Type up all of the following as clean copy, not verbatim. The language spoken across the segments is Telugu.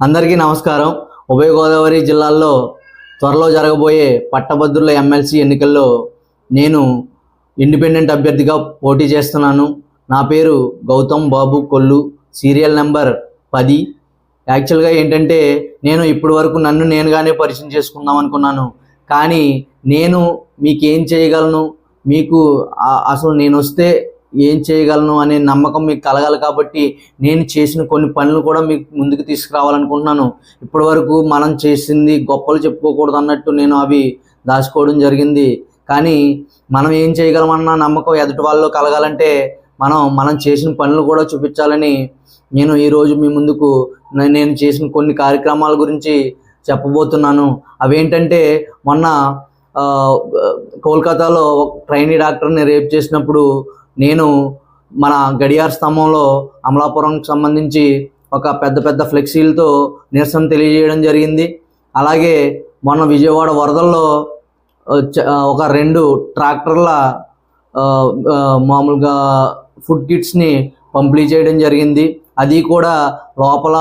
అందరికీ నమస్కారం. ఉభయ గోదావరి జిల్లాల్లో త్వరలో జరగబోయే పట్టభద్రుల ఎమ్మెల్సీ ఎన్నికల్లో నేను ఇండిపెండెంట్ అభ్యర్థిగా పోటీ చేస్తున్నాను. నా పేరు గౌతమ్ బాబు కొల్లు, సీరియల్ నెంబర్ 10. యాక్చువల్గా ఏంటంటే నేను ఇప్పటి వరకు నన్ను నేనుగానే పరిచయం చేసుకుందాం అనుకున్నాను. కానీ నేను మీకేం చేయగలను, మీకు అసలు నేను వస్తే ఏం చేయగలను అనే నమ్మకం మీకు కలగాలి. కాబట్టి నేను చేసిన కొన్ని పనులు కూడా మీకు ముందుకు తీసుకురావాలనుకుంటున్నాను. ఇప్పటి వరకు మనం చేసింది గొప్పలు చెప్పుకోకూడదు అన్నట్టు నేను అవి దాచుకోవడం జరిగింది. కానీ మనం ఏం చేయగలమన్న నమ్మకం ఎదుటి వాళ్ళలో కలగాలంటే మనం చేసిన పనులు కూడా చూపించాలని నేను ఈరోజు మీ ముందుకు నేను చేసిన కొన్ని కార్యక్రమాల గురించి చెప్పబోతున్నాను. అవేంటంటే, మొన్న కోల్కతాలో ట్రైనీ డాక్టర్ని రేప్ చేసినప్పుడు నేను మన గడియార స్తంభంలో అమలాపురంకి సంబంధించి ఒక పెద్ద ఫ్లెక్సీలతో నిరసన తెలియజేయడం జరిగింది. అలాగే మొన్న విజయవాడ వరదల్లో ఒక 2 ట్రాక్టర్ల మామూలుగా ఫుడ్ కిట్స్ని పంపిణీ చేయడం జరిగింది. అది కూడా లోపల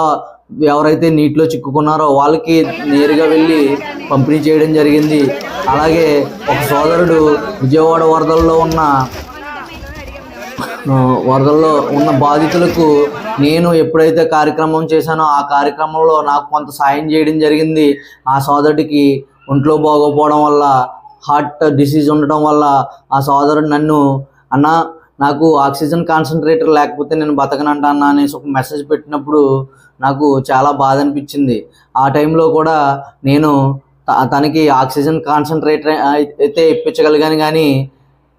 ఎవరైతే నీటిలో చిక్కుకున్నారో వాళ్ళకి నేరుగా వెళ్ళి పంపిణీ చేయడం జరిగింది. అలాగే ఒక సోదరుడు విజయవాడ వరదల్లో ఉన్న బాధితులకు నేను ఎప్పుడైతే కార్యక్రమం చేశానో ఆ కార్యక్రమంలో నాకు కొంత సాయం చేయడం జరిగింది. ఆ సోదరుడికి ఒంట్లో బాగోపోవడం వల్ల, హార్ట్ డిసీజ్ ఉండటం వల్ల ఆ సోదరుడు నన్ను, అన్న నాకు ఆక్సిజన్ కాన్సన్ట్రేటర్ లేకపోతే నేను బతకనంట అన్న అనేసి ఒక మెసేజ్ పెట్టినప్పుడు నాకు చాలా బాధ అనిపించింది. ఆ టైంలో కూడా నేను తనకి ఆక్సిజన్ కాన్సన్ట్రేటర్ అయితే ఇప్పించగలిగాను, కానీ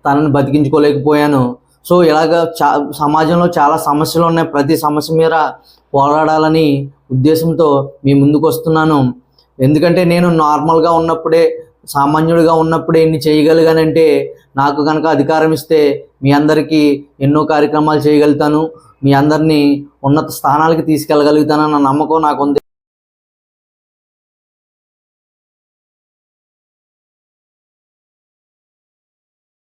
తనని బతికించుకోలేకపోయాను. సో ఇలాగ సమాజంలో చాలా సమస్యలు ఉన్నాయి. ప్రతి సమస్య మీద పోరాడాలని ఉద్దేశంతో మీ ముందుకు వస్తున్నాను. ఎందుకంటే నేను నార్మల్గా ఉన్నప్పుడే, సామాన్యుడిగా ఉన్నప్పుడే ఇన్ని చేయగలిగానంటే, నాకు కనుక అధికారం ఇస్తే మీ అందరికీ ఎన్నో కార్యక్రమాలు చేయగలుగుతాను, మీ అందరినీ ఉన్నత స్థానాలకి తీసుకెళ్ళగలుగుతానన్న నమ్మకం నాకు ఉంది.